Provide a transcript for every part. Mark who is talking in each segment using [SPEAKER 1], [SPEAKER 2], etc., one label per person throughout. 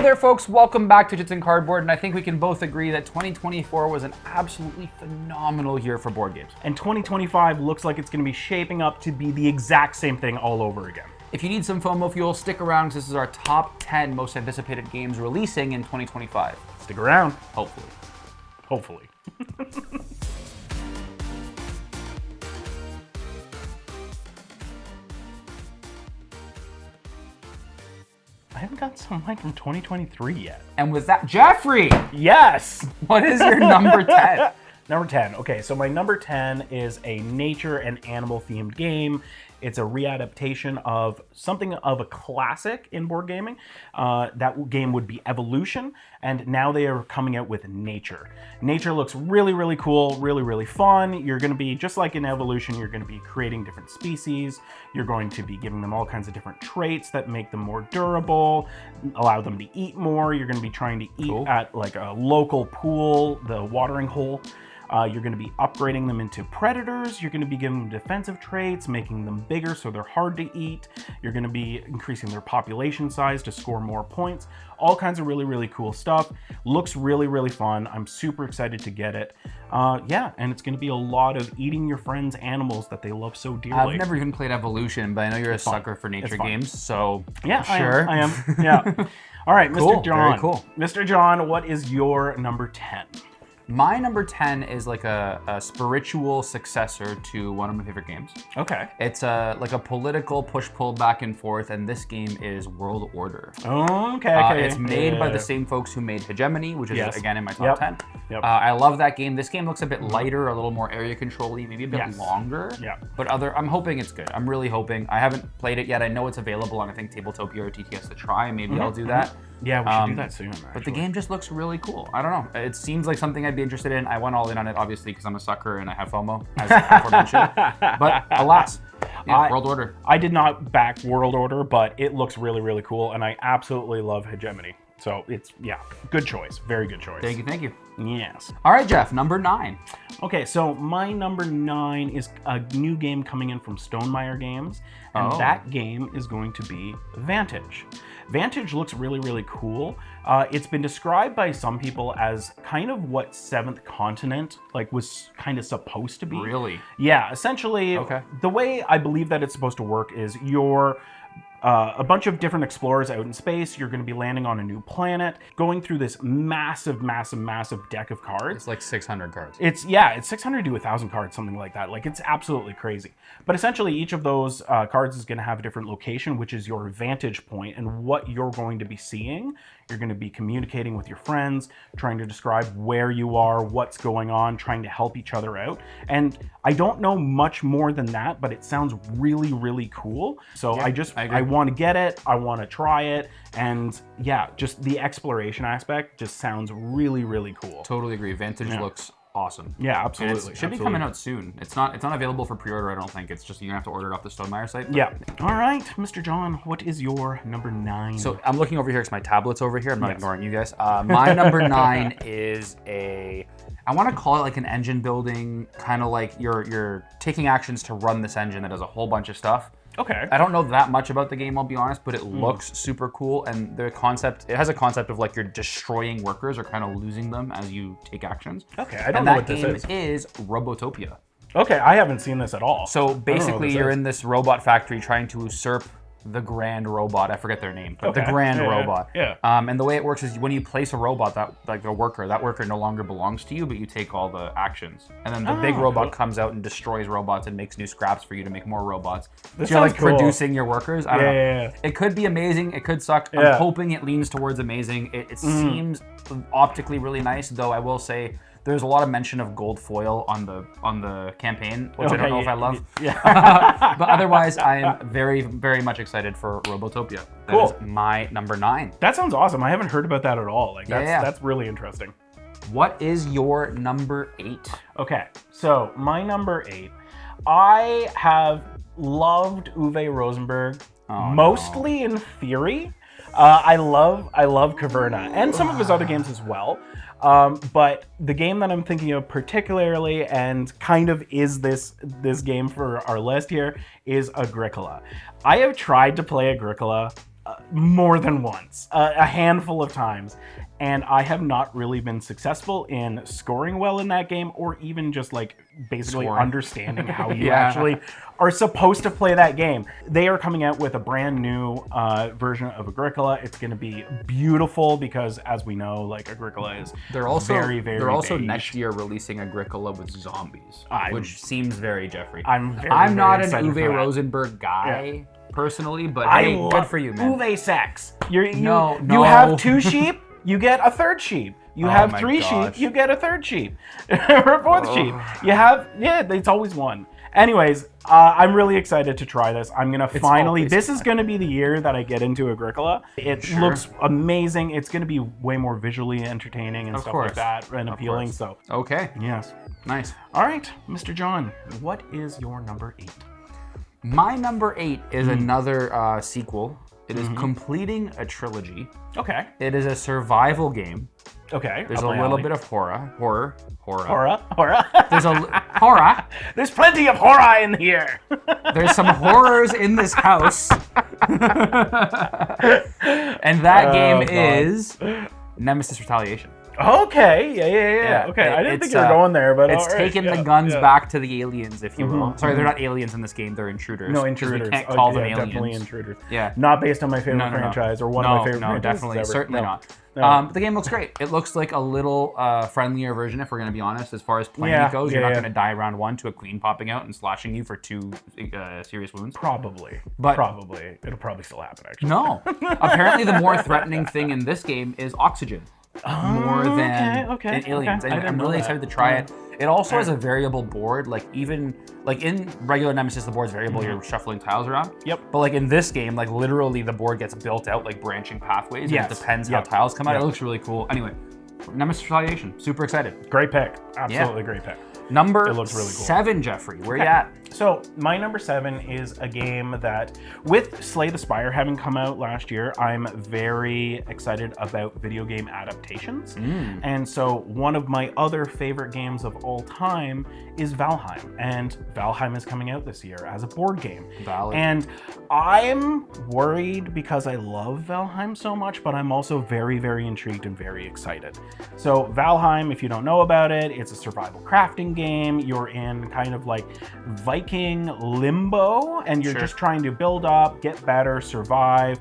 [SPEAKER 1] Hey there, folks. Welcome back to Chits and Cardboard, and I think we can both agree that 2024 was an absolutely phenomenal year for board games.
[SPEAKER 2] And 2025 looks like it's going to be shaping up to be the exact same thing all over again.
[SPEAKER 1] If you need some FOMO fuel, stick around because this is our top 10 most anticipated games releasing in 2025.
[SPEAKER 2] Stick around.
[SPEAKER 1] Hopefully.
[SPEAKER 2] Hopefully. I haven't got some mine from 2023 yet.
[SPEAKER 1] And with that, Jeffrey!
[SPEAKER 2] Yes!
[SPEAKER 1] What is your number 10?
[SPEAKER 2] Number 10. Okay, so my number 10 is a nature and animal themed game. It's a readaptation of something of a classic in board gaming. That game would be Evolution, and now they are coming out with Nature. Nature looks really, really cool, really, really fun. You're going to be, just like in Evolution, you're going to be creating different species. You're going to be giving them all kinds of different traits that make them more durable, allow them to eat more. You're going to be trying to eat at like a local pool, the watering hole. You're going to be upgrading them into predators. You're going to be giving them defensive traits, making them bigger so they're hard to eat. You're going to be increasing their population size to score more points. All kinds of really, really cool stuff. Looks really, really fun. I'm super excited to get it. Yeah, and it's going to be a lot of eating your friends' animals that they love so dearly.
[SPEAKER 1] I've never even played Evolution, but I know you're a sucker for nature games, so
[SPEAKER 2] yeah,
[SPEAKER 1] sure.
[SPEAKER 2] I am. Yeah. All right,
[SPEAKER 1] Cool,
[SPEAKER 2] Mr. John.
[SPEAKER 1] very cool.
[SPEAKER 2] Mr. John, what is your number 10?
[SPEAKER 1] My number 10 is like a spiritual successor to one of my favorite games.
[SPEAKER 2] Okay.
[SPEAKER 1] It's like a political push-pull back and forth, and this game is World Order.
[SPEAKER 2] Oh, okay.
[SPEAKER 1] It's made by the same folks who made Hegemony, which is, again, in my top 10.
[SPEAKER 2] Yep.
[SPEAKER 1] I love that game. This game looks a bit lighter, a little more area control-y, maybe a bit longer.
[SPEAKER 2] Yeah.
[SPEAKER 1] But I'm hoping it's good. I'm really hoping. I haven't played it yet. I know it's available on, I think, Tabletopia or TTS to try. Maybe I'll do that.
[SPEAKER 2] Yeah, we should do that soon, actually.
[SPEAKER 1] But the game just looks really cool. I don't know. It seems like something I'd be interested in. I went all in on it, obviously, because I'm a sucker and I have FOMO, as aforementioned. But alas, World Order.
[SPEAKER 2] I did not back World Order, but it looks really, really cool, and I absolutely love Hegemony. So it's, good choice. Very good choice.
[SPEAKER 1] Thank you, thank you.
[SPEAKER 2] Yes.
[SPEAKER 1] All right, Jeff, number 9.
[SPEAKER 2] Okay, so my number 9 is a new game coming in from Stonemaier Games, and that game is going to be Vantage. Vantage looks really, really cool. It's been described by some people as kind of what Seventh Continent was kind of supposed to be.
[SPEAKER 1] Really?
[SPEAKER 2] Yeah, essentially, the way I believe that it's supposed to work is you're a bunch of different explorers out in space. You're going to be landing on a new planet, going through this massive, massive, massive deck of cards.
[SPEAKER 1] It's like 600 cards.
[SPEAKER 2] It's 600 to 1,000 cards, something like that. Like, it's absolutely crazy. But essentially, each of those cards is going to have a different location, which is your vantage point and what you're going to be seeing. You're going to be communicating with your friends, trying to describe where you are, what's going on, trying to help each other out. And I don't know much more than that, but it sounds really, really cool. So I want to get it. I want to try it. And just the exploration aspect just sounds really, really cool.
[SPEAKER 1] Totally agree. Vantage looks awesome.
[SPEAKER 2] Yeah, absolutely.
[SPEAKER 1] And it should be coming out soon. It's not available for pre-order, I don't think. It's just you're gonna have to order it off the Stonemaier site.
[SPEAKER 2] Yeah. All right, Mr. John, what is your number 9?
[SPEAKER 1] So I'm looking over here because my tablet's over here. I'm not ignoring you guys. My number 9 is I want to call it like an engine building, kind of like you're taking actions to run this engine that does a whole bunch of stuff.
[SPEAKER 2] Okay.
[SPEAKER 1] I don't know that much about the game, I'll be honest, but it looks super cool. And it has a concept of like you're destroying workers or kind of losing them as you take actions.
[SPEAKER 2] Okay, I don't know what this is.
[SPEAKER 1] And that game is Robotopia.
[SPEAKER 2] Okay, I haven't seen this at all.
[SPEAKER 1] So basically you're in this robot factory trying to usurp the Grand Robot. I forget their name, but the Grand Robot.
[SPEAKER 2] Yeah.
[SPEAKER 1] And the way it works is when you place a robot, that worker no longer belongs to you, but you take all the actions. And then the big robot comes out and destroys robots and makes new scraps for you to make more robots.
[SPEAKER 2] This
[SPEAKER 1] so you're like
[SPEAKER 2] cool.
[SPEAKER 1] producing your workers. I don't know.
[SPEAKER 2] Yeah.
[SPEAKER 1] It could be amazing. It could suck. I'm hoping it leans towards amazing. It seems optically really nice, though I will say there's a lot of mention of gold foil on the campaign, which I don't know if I love. Yeah. But otherwise, I am very, very much excited for Robotopia. That is my number 9.
[SPEAKER 2] That sounds awesome. I haven't heard about that at all. Like that's really interesting.
[SPEAKER 1] What is your number 8?
[SPEAKER 2] Okay, so my number 8, I have loved Uwe Rosenberg, mostly in theory. I love Caverna and some of his other games as well. But the game that I'm thinking of particularly, and kind of is this game for our list here, is Agricola. I have tried to play Agricola more than once, a handful of times. And I have not really been successful in scoring well in that game, or even just like basically understanding how you actually are supposed to play that game. They are coming out with a brand new version of Agricola. It's going to be beautiful because, as we know, like Agricola is very
[SPEAKER 1] they're also
[SPEAKER 2] beige.
[SPEAKER 1] next year releasing Agricola with zombies, which seems very Jeffrey.
[SPEAKER 2] I'm
[SPEAKER 1] not an Uwe Rosenberg guy personally, but hey, good for you, man.
[SPEAKER 2] Uwe sex. You
[SPEAKER 1] No.
[SPEAKER 2] have 2 sheep. You get a 3rd sheep. You have 3 sheep. You get a 3rd sheep or a 4th sheep. You have it's always one. Anyways, I'm really excited to try this. I'm gonna finally. This is gonna be the year that I get into Agricola. It looks amazing. It's gonna be way more visually entertaining and stuff like that, and appealing. So yes,
[SPEAKER 1] nice.
[SPEAKER 2] All right, Mr. John, what is your number 8?
[SPEAKER 1] My number 8 is another sequel. It is completing a trilogy.
[SPEAKER 2] Okay.
[SPEAKER 1] It is a survival game.
[SPEAKER 2] Okay.
[SPEAKER 1] There's a little bit of horror.
[SPEAKER 2] There's
[SPEAKER 1] Horror.
[SPEAKER 2] There's plenty of horror in here.
[SPEAKER 1] There's some horrors in this house. And that game is Nemesis Retaliation.
[SPEAKER 2] Okay, yeah. Okay, I didn't think you were going there, but
[SPEAKER 1] it's taking the guns back to the aliens, if you will. Sorry, they're not aliens in this game; they're intruders.
[SPEAKER 2] No, intruders.
[SPEAKER 1] We can't call them aliens.
[SPEAKER 2] Definitely intruders.
[SPEAKER 1] Yeah,
[SPEAKER 2] not based on my favorite franchise or one of my favorite franchises.
[SPEAKER 1] Definitely,
[SPEAKER 2] ever.
[SPEAKER 1] certainly not. But the game looks great. It looks like a little friendlier version, if we're going to be honest, as far as playing goes. You're not going to die round 1 to a queen popping out and slashing you for 2 serious wounds.
[SPEAKER 2] Probably. It'll probably still happen, actually.
[SPEAKER 1] No. Apparently, the more threatening thing in this game is oxygen. More than in Aliens. I'm really excited to try it. It also has a variable board, like in regular Nemesis, the board's variable, you're shuffling tiles around.
[SPEAKER 2] Yep.
[SPEAKER 1] But like in this game, like literally the board gets built out like branching pathways. And it depends how tiles come out. It looks really cool. Anyway, Nemesis Retaliation, super excited.
[SPEAKER 2] Great pick. Absolutely great pick.
[SPEAKER 1] Number
[SPEAKER 2] it looks really cool.
[SPEAKER 1] 7, Jeffrey. Where you at?
[SPEAKER 2] So my number 7 is a game that, with Slay the Spire having come out last year, I'm very excited about video game adaptations. And so one of my other favorite games of all time is Valheim. And Valheim is coming out this year as a board game.
[SPEAKER 1] Valid.
[SPEAKER 2] And I'm worried because I love Valheim so much, but I'm also very, very intrigued and very excited. So Valheim, if you don't know about it, it's a survival crafting game. You're in kind of like Viking limbo, and you're just trying to build up, get better, survive,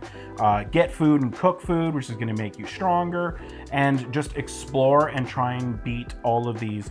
[SPEAKER 2] get food and cook food, which is going to make you stronger, and just explore and try and beat all of these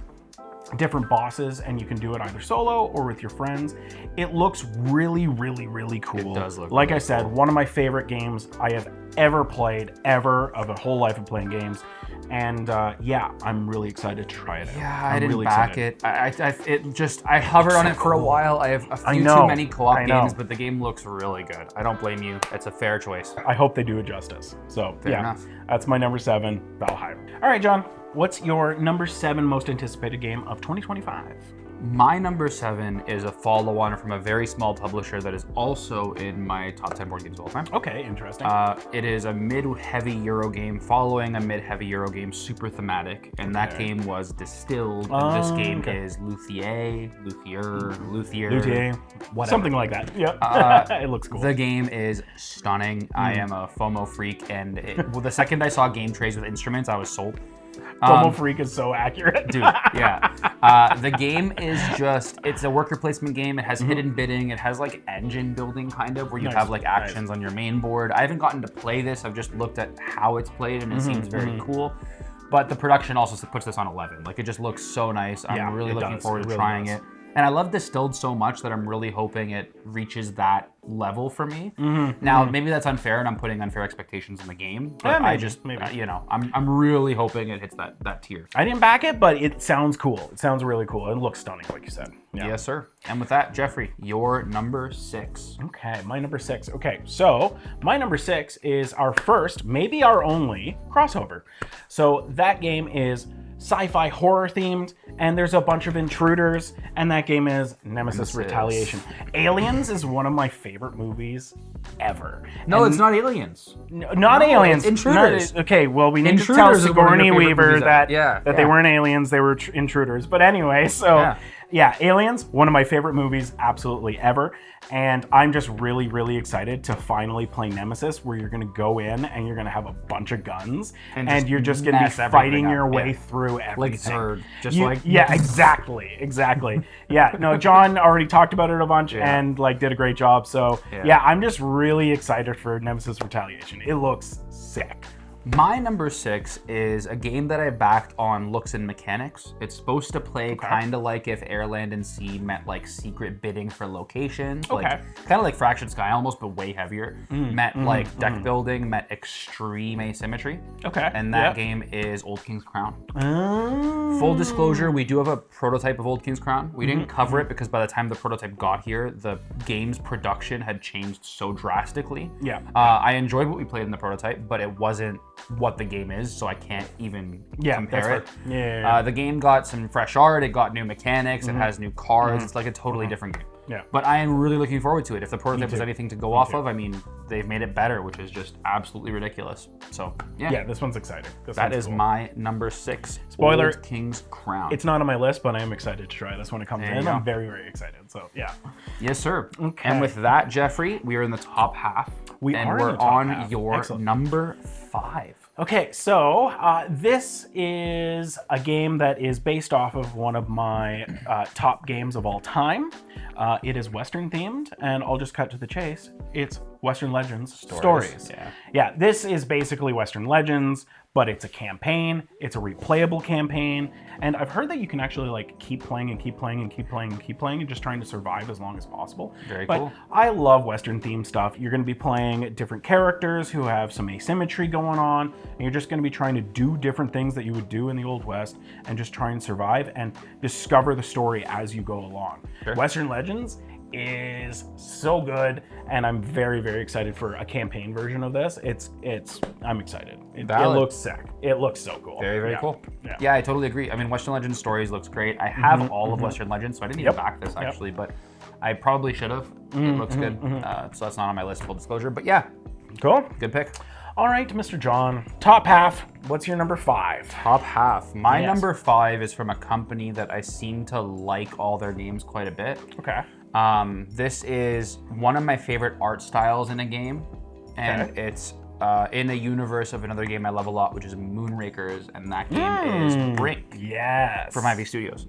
[SPEAKER 2] different bosses. And you can do it either solo or with your friends. It looks really, really, really cool.
[SPEAKER 1] It does look
[SPEAKER 2] like
[SPEAKER 1] really
[SPEAKER 2] I said,
[SPEAKER 1] cool.
[SPEAKER 2] One of my favorite games I have ever played, of a whole life of playing games. And I'm really excited to try it out.
[SPEAKER 1] Yeah, I didn't back it. I hovered on it for a while. I have a few too many co-op games, but the game looks really good. I don't blame you. It's a fair choice.
[SPEAKER 2] I hope they do it justice. So
[SPEAKER 1] fair enough.
[SPEAKER 2] That's my number 7, Valheim. All right, John, what's your number 7 most anticipated game of 2025?
[SPEAKER 1] My number 7 is a follow-on from a very small publisher that is also in my top 10 board games of all time.
[SPEAKER 2] Okay, interesting.
[SPEAKER 1] It is a mid-heavy Euro game following a mid-heavy Euro game, super thematic, and that game was Distilled. And this game is Luthier, whatever.
[SPEAKER 2] Something like that. Yep. It looks cool.
[SPEAKER 1] The game is stunning. I am a FOMO freak, and the second I saw game trays with instruments, I was sold.
[SPEAKER 2] FOMO freak is so accurate.
[SPEAKER 1] Dude, yeah. The game is it's a worker placement game. It has hidden bidding. It has like engine building kind of, where you have like actions on your main board. I haven't gotten to play this. I've just looked at how it's played, and it seems very cool. But the production also puts this on 11. Like, it just looks so nice. I'm really looking forward to trying it. And I love Distilled so much that I'm really hoping it reaches that level for me. Now, maybe that's unfair, and I'm putting unfair expectations in the game. But I'm really hoping it hits that tier.
[SPEAKER 2] I didn't back it, but it sounds cool. It sounds really cool. It looks stunning, like you said. Yeah.
[SPEAKER 1] Yes, sir. And with that, Jeffrey, your number 6.
[SPEAKER 2] Okay, my number 6. Okay, so my number 6 is our first, maybe our only, crossover. So that game is sci-fi horror themed, and there's a bunch of intruders, and that game is Nemesis Retaliation. Aliens is one of my favorite movies ever.
[SPEAKER 1] No, it's not Aliens.
[SPEAKER 2] Not Aliens.
[SPEAKER 1] Intruders.
[SPEAKER 2] Okay, well, we need to tell Sigourney Weaver that they weren't aliens, they were intruders. But anyway, so Yeah, Aliens, one of my favorite movies absolutely ever. And I'm just really, really excited to finally play Nemesis, where you're going to go in and you're going to have a bunch of guns. And you're just going to be fighting your way through everything.
[SPEAKER 1] Like Zurg.
[SPEAKER 2] Yeah, exactly. Yeah, no, John already talked about it a bunch and like did a great job. So yeah, I'm just really excited for Nemesis Retaliation. It looks sick.
[SPEAKER 1] My number 6 is a game that I backed on looks and mechanics. It's supposed to play kind of like if Air, Land, and Sea met like secret bidding for locations. Like, kind of like Fraction Sky almost, but way heavier. Met like deck building, met extreme asymmetry. And that game is Old King's Crown. Full disclosure, we do have a prototype of Old King's Crown. We didn't cover it because by the time the prototype got here, the game's production had changed so drastically. I enjoyed what we played in the prototype, but it wasn't what the game is, so I can't even compare it. The game got some fresh art, it got new mechanics, it has new cards, it's like a totally different game. But I am really looking forward to it. If the prototype is anything to go off of, I mean, they've made it better, which is just absolutely ridiculous. So, yeah.
[SPEAKER 2] This one's exciting.
[SPEAKER 1] That is my number 6.
[SPEAKER 2] Spoiler,
[SPEAKER 1] Old King's Crown.
[SPEAKER 2] It's not on my list, but I am excited to try this when it comes in. I'm very, very excited. So, yeah.
[SPEAKER 1] Yes, sir. And with that, Jeffrey, we are in the top half. We're on your number 5.
[SPEAKER 2] Okay, so this is a game that is based off of one of my top games of all time. It is Western themed, and I'll just cut to the chase. It's Western Legends Stories. Yeah, this is basically Western Legends, but it's a campaign. It's a replayable campaign, and I've heard that you can actually like keep playing and keep playing and keep playing and keep playing and just trying to survive as long as possible.
[SPEAKER 1] Very cool.
[SPEAKER 2] I love Western themed stuff. You're going to be playing different characters who have some asymmetry going on, and you're just going to be trying to do different things that you would do in the Old West and just try and survive and discover the story as you go along. Western Legends is so good, and I'm very, very excited for a campaign version of this. I'm excited. It looks sick. It looks so cool.
[SPEAKER 1] Very, very cool. Yeah, I totally agree. I mean, Western Legends Stories looks great. I have all of Western Legends, so I didn't even back this actually, but I probably should have. It looks good. So that's not on my list, full disclosure, but yeah.
[SPEAKER 2] Cool.
[SPEAKER 1] Good pick.
[SPEAKER 2] All right, Mr. John, top half. What's your number 5?
[SPEAKER 1] Top half. My number 5 is from a company that I seem to like all their games quite a bit. This is one of my favorite art styles in a game, and it's in a universe of another game I love a lot, which is Moonrakers, and that game is Brink. From Ivy Studios.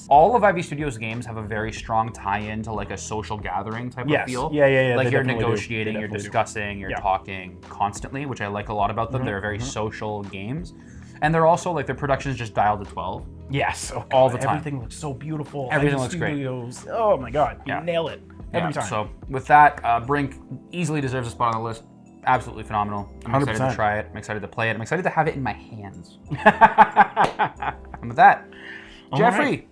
[SPEAKER 1] All of Ivy Studios games have a very strong tie-in to like a social gathering type of feel. Like you're negotiating, you're discussing, you're talking constantly, which I like a lot about them. They're very social games. And they're also like their production is just dialed to 12. All the time.
[SPEAKER 2] Everything looks so beautiful.
[SPEAKER 1] Everything looks great.
[SPEAKER 2] Oh my god, you nail it every time.
[SPEAKER 1] So with that, Brink easily deserves a spot on the list. Absolutely phenomenal. I'm excited to try it. I'm excited to play it. I'm excited to have it in my hands. And with that, Jeffrey,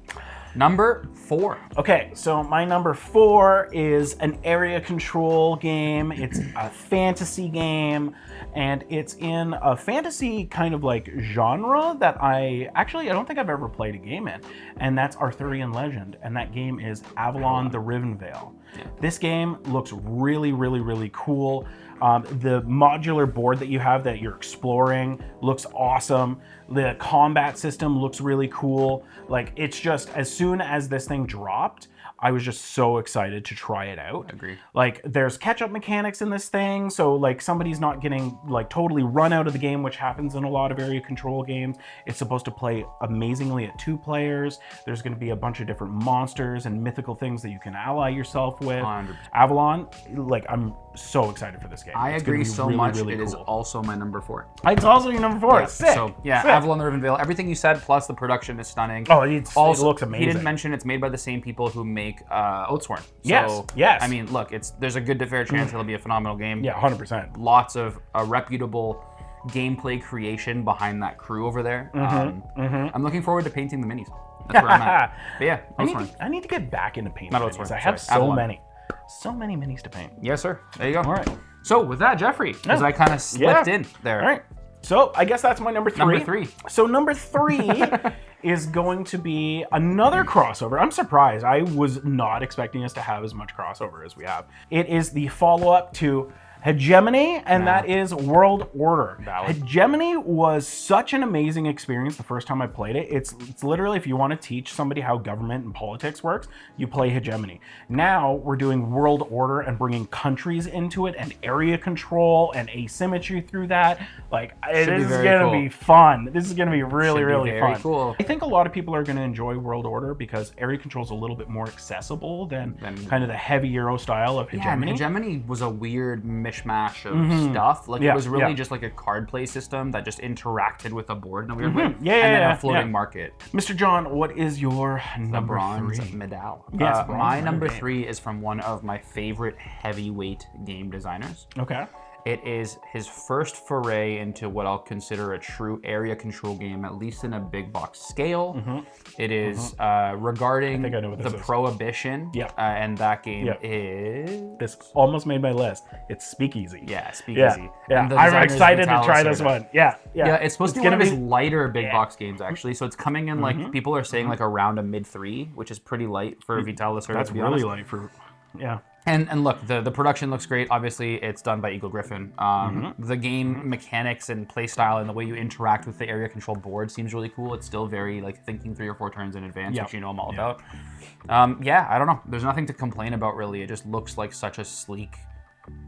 [SPEAKER 1] number 4.
[SPEAKER 2] Okay, so my number 4 is an area control game. It's a fantasy game, and it's in a fantasy kind of like genre that I don't think I've ever played a game in, and that's Arthurian Legend, and that game is Avalon the Rivenvale. This game looks really, really, really cool. The modular board that you have that you're exploring looks awesome. The combat system looks really cool. Like, it's just, as soon as this thing dropped, I was just so excited to try it out.
[SPEAKER 1] Agreed.
[SPEAKER 2] Like, there's catch-up mechanics in this thing, so like somebody's not getting like totally run out of the game, which happens in a lot of area control games. It's supposed to play amazingly at 2 players. There's going to be a bunch of different monsters and mythical things that you can ally yourself with.
[SPEAKER 1] 100%.
[SPEAKER 2] Avalon, like, I'm so excited for this game.
[SPEAKER 1] I agree so much. It is also my number 4.
[SPEAKER 2] It's also your number 4. Sick.
[SPEAKER 1] So yeah, sick. Avalon the Rivenvale. Everything you said, plus the production is stunning.
[SPEAKER 2] Oh, it looks amazing.
[SPEAKER 1] He didn't mention it's made by the same people who make Oathsworn.
[SPEAKER 2] So, yes.
[SPEAKER 1] I mean, look, there's a good to fair chance it'll be a phenomenal game.
[SPEAKER 2] Yeah, 100%.
[SPEAKER 1] Lots of reputable gameplay creation behind that crew over there. I'm looking forward to painting the minis. That's where I'm at. But yeah,
[SPEAKER 2] I need to get back into painting.
[SPEAKER 1] Not Oathsworn.
[SPEAKER 2] I have so many minis to paint.
[SPEAKER 1] Yes, sir. There you go.
[SPEAKER 2] All right.
[SPEAKER 1] So with that, Jeffrey, because I kind of slipped in there.
[SPEAKER 2] All right. So I guess that's my number 3.
[SPEAKER 1] Number 3.
[SPEAKER 2] So number 3 is going to be another crossover. I'm surprised. I was not expecting us to have as much crossover as we have. It is the follow-up to hegemony, and that is World Order.
[SPEAKER 1] Valid.
[SPEAKER 2] Hegemony was such an amazing experience the first time I played it. It's literally, if you want to teach somebody how government and politics works, you play Hegemony. Now we're doing World Order and bringing countries into it and area control and asymmetry through that. Like, this is going to be fun. This is going to be really fun.
[SPEAKER 1] Cool.
[SPEAKER 2] I think a lot of people are going to enjoy World Order because area control is a little bit more accessible than kind of the heavy Euro style of Hegemony.
[SPEAKER 1] Yeah, Hegemony was a weird mishmash of stuff. Like, it was really just like a card play system that just interacted with a board in a weird way. And then a floating market.
[SPEAKER 2] Mr. John, what is your number
[SPEAKER 1] bronze
[SPEAKER 2] 3?
[SPEAKER 1] medal.
[SPEAKER 2] Yes,
[SPEAKER 1] my number 3 is from one of my favorite heavyweight game designers.
[SPEAKER 2] Okay.
[SPEAKER 1] It is his first foray into what I'll consider a true area control game, at least in a big box scale. It is regarding the Prohibition, and that game is...
[SPEAKER 2] This almost made my list. It's Speakeasy.
[SPEAKER 1] Yeah, Speakeasy.
[SPEAKER 2] Yeah. I'm excited to try this one. Yeah,
[SPEAKER 1] it's supposed to be one of his lighter big box games, actually. So it's coming in like, people are saying like around a mid-3, which is pretty light for Vital Lacerda.
[SPEAKER 2] That's really light for... Yeah.
[SPEAKER 1] And look, the production looks great. Obviously, it's done by Eagle Griffin. The game mechanics and play style and the way you interact with the area control board seems really cool. It's still very like thinking 3 or 4 turns in advance, which you know I'm all about. I don't know. There's nothing to complain about really. It just looks like such a sleek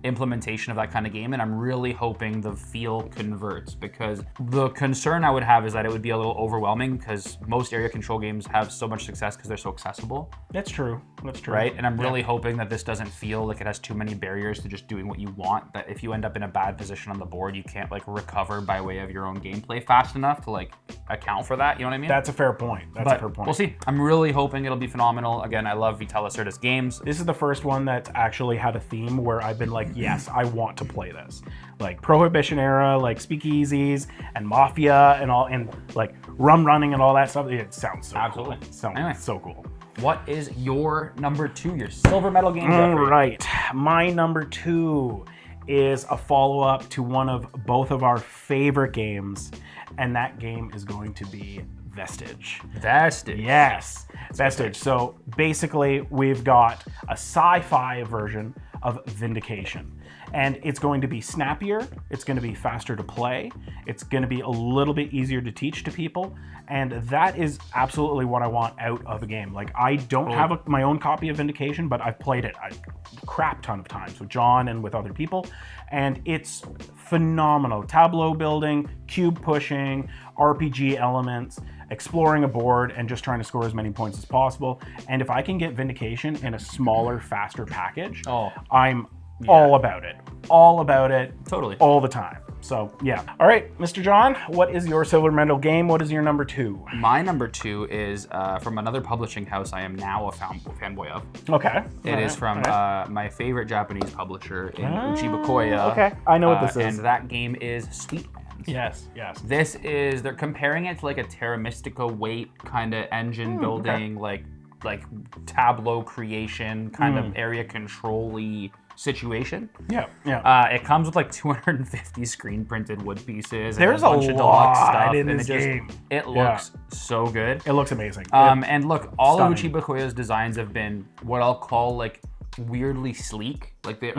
[SPEAKER 1] implementation of that kind of game, and I'm really hoping the feel converts, because the concern I would have is that it would be a little overwhelming because most area control games have so much success because they're so accessible.
[SPEAKER 2] That's true.
[SPEAKER 1] Right? And I'm really hoping that this doesn't feel like it has too many barriers to just doing what you want, that if you end up in a bad position on the board, you can't like recover by way of your own gameplay fast enough to like account for that. You know what I mean?
[SPEAKER 2] That's a fair point. That's a fair point.
[SPEAKER 1] We'll see. I'm really hoping it'll be phenomenal. Again, I love Vital Lacerda's games.
[SPEAKER 2] This is the first one that's actually had a theme where I've been like, yes, I want to play this. Like Prohibition era, like Speakeasies and Mafia and all, and like rum running and all that stuff. It sounds so cool. Sounds so cool.
[SPEAKER 1] What is your number 2, your silver medal game, Jeffrey?
[SPEAKER 2] All right. My number 2 is a follow-up to one of both of our favorite games, and that game is going to be Vestige. Yes, Vestige. So basically, we've got a sci-fi version of Vindication. And it's going to be snappier, it's going to be faster to play, it's going to be a little bit easier to teach to people, and that is absolutely what I want out of a game. Like, I don't have my own copy of Vindication, but I've played it a crap ton of times with John and with other people, and it's phenomenal. Tableau building, cube pushing, RPG elements, exploring a board, and just trying to score as many points as possible. And if I can get Vindication in a smaller, faster package, I'm all about it. All about it.
[SPEAKER 1] Totally.
[SPEAKER 2] All the time. So, yeah. All right, Mr. John, what is your silver medal game? What is your number 2?
[SPEAKER 1] My number 2 is from another publishing house I am now a fanboy of.
[SPEAKER 2] Okay.
[SPEAKER 1] It is from my favorite Japanese publisher in Uchiba Koya.
[SPEAKER 2] Okay, I know what this is.
[SPEAKER 1] And that game is Sweet.
[SPEAKER 2] Yes.
[SPEAKER 1] This is, they're comparing it to like a Terra Mystica weight kind of engine building, like Tableau creation, kind of area control-y situation.
[SPEAKER 2] Yeah.
[SPEAKER 1] It comes with like 250 screen printed wood pieces.
[SPEAKER 2] There's
[SPEAKER 1] and a bunch of deluxe stuff
[SPEAKER 2] in this game.
[SPEAKER 1] It looks so good.
[SPEAKER 2] It looks amazing.
[SPEAKER 1] And look, all of Uchiba Koya's designs have been what I'll call like weirdly sleek. Like the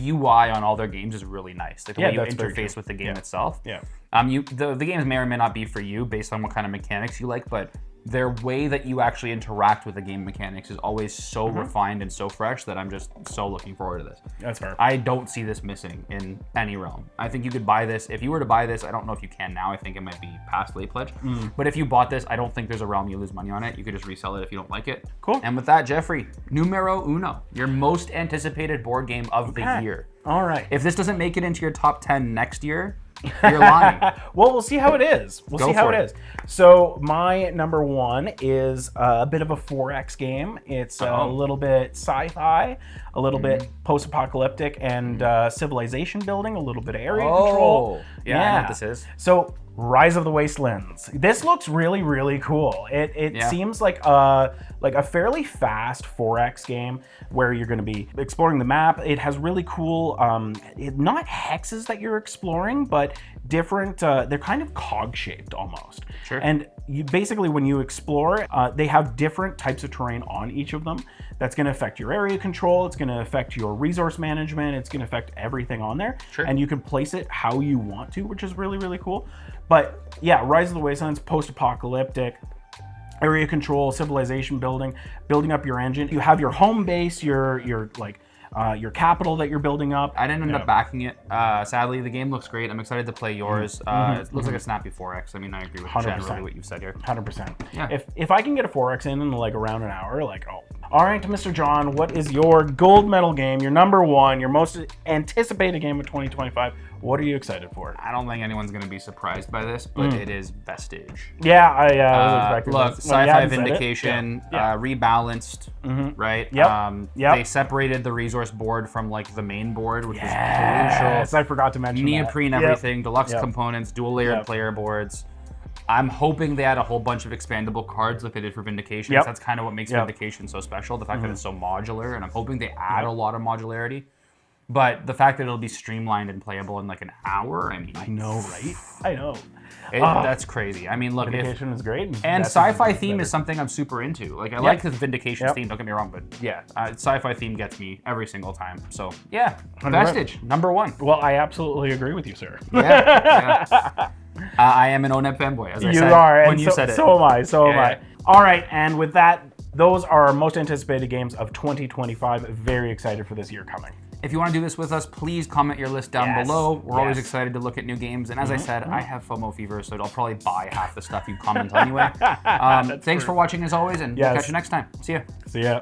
[SPEAKER 1] UI on all their games is really nice. Like the way you interface with the game itself.
[SPEAKER 2] Yeah.
[SPEAKER 1] The games may or may not be for you based on what kind of mechanics you like, but their way that you actually interact with the game mechanics is always so refined and so fresh that I'm just so looking forward to this.
[SPEAKER 2] That's fair.
[SPEAKER 1] I don't see this missing in any realm. I think you could buy this. If you were to buy this, I don't know if you can now. I think it might be past late pledge. But if you bought this, I don't think there's a realm you lose money on it. You could just resell it if you don't like it.
[SPEAKER 2] Cool.
[SPEAKER 1] And with that, Jeffrey, numero uno, your most anticipated board game of the year.
[SPEAKER 2] All right.
[SPEAKER 1] If this doesn't make it into your top 10 next year, you're lying.
[SPEAKER 2] Well, we'll see how it is. We'll see how it is. So my number 1 is a bit of a 4X game. It's a little bit sci-fi, a little bit post-apocalyptic, and civilization building, a little bit of area control.
[SPEAKER 1] Yeah, I know what this is.
[SPEAKER 2] So Rise of the Wastelands. This looks really, really cool. It seems like a fairly fast 4X game where you're going to be exploring the map. It has really cool, not hexes that you're exploring, but different, they're kind of cog shaped almost.
[SPEAKER 1] Sure.
[SPEAKER 2] And you basically, when you explore, they have different types of terrain on each of them. That's going to affect your area control. It's going to affect your resource management. It's going to affect everything on there.
[SPEAKER 1] Sure.
[SPEAKER 2] And you can place it how you want to, which is really, really cool. But yeah, Rise of the Wastelands, post-apocalyptic, area control, civilization building up your engine. You have your home base, your capital that you're building up.
[SPEAKER 1] I didn't end up backing it. Sadly, the game looks great. I'm excited to play yours. It looks like a snappy 4X. I mean, I agree with
[SPEAKER 2] 100%.
[SPEAKER 1] generally what you've said here.
[SPEAKER 2] 100%.
[SPEAKER 1] Yeah.
[SPEAKER 2] If I can get a 4X in like around an hour, like, oh. All right, Mr. John, what is your gold medal game, your number one, your most anticipated game of 2025? What are you excited for?
[SPEAKER 1] I don't think anyone's going to be surprised by this, but it is Vestige.
[SPEAKER 2] Yeah, I was expecting
[SPEAKER 1] look,
[SPEAKER 2] this.
[SPEAKER 1] Sci-Fi Vindication, rebalanced, right?
[SPEAKER 2] Yep.
[SPEAKER 1] They separated the resource board from like the main board, which was crucial.
[SPEAKER 2] Yes, I forgot to mention
[SPEAKER 1] Neoprene
[SPEAKER 2] that.
[SPEAKER 1] everything, deluxe components, dual layered player boards. I'm hoping they add a whole bunch of expandable cards like they did for Vindication. That's kind of what makes Vindication so special, the fact that it's so modular, and I'm hoping they add a lot of modularity. But the fact that it'll be streamlined and playable in like an hour, I mean...
[SPEAKER 2] I know, right? I know.
[SPEAKER 1] That's crazy. I mean, look...
[SPEAKER 2] Vindication is great.
[SPEAKER 1] And sci-fi theme is something I'm super into. Like, I like the Vindication theme, don't get me wrong, but yeah, sci-fi theme gets me every single time. So, yeah, Vestige, number one.
[SPEAKER 2] Well, I absolutely agree with you, sir.
[SPEAKER 1] Yeah. I am an ONEP fanboy, as I said when you said it.
[SPEAKER 2] So am I, so am I. All right, and with that, those are our most anticipated games of 2025. Very excited for this year coming.
[SPEAKER 1] If you want to do this with us, please comment your list down below. We're always excited to look at new games. And as I said, I have FOMO fever, so I'll probably buy half the stuff you comment anyway. Thanks for watching as always, and we'll catch you next time. See ya.
[SPEAKER 2] See ya.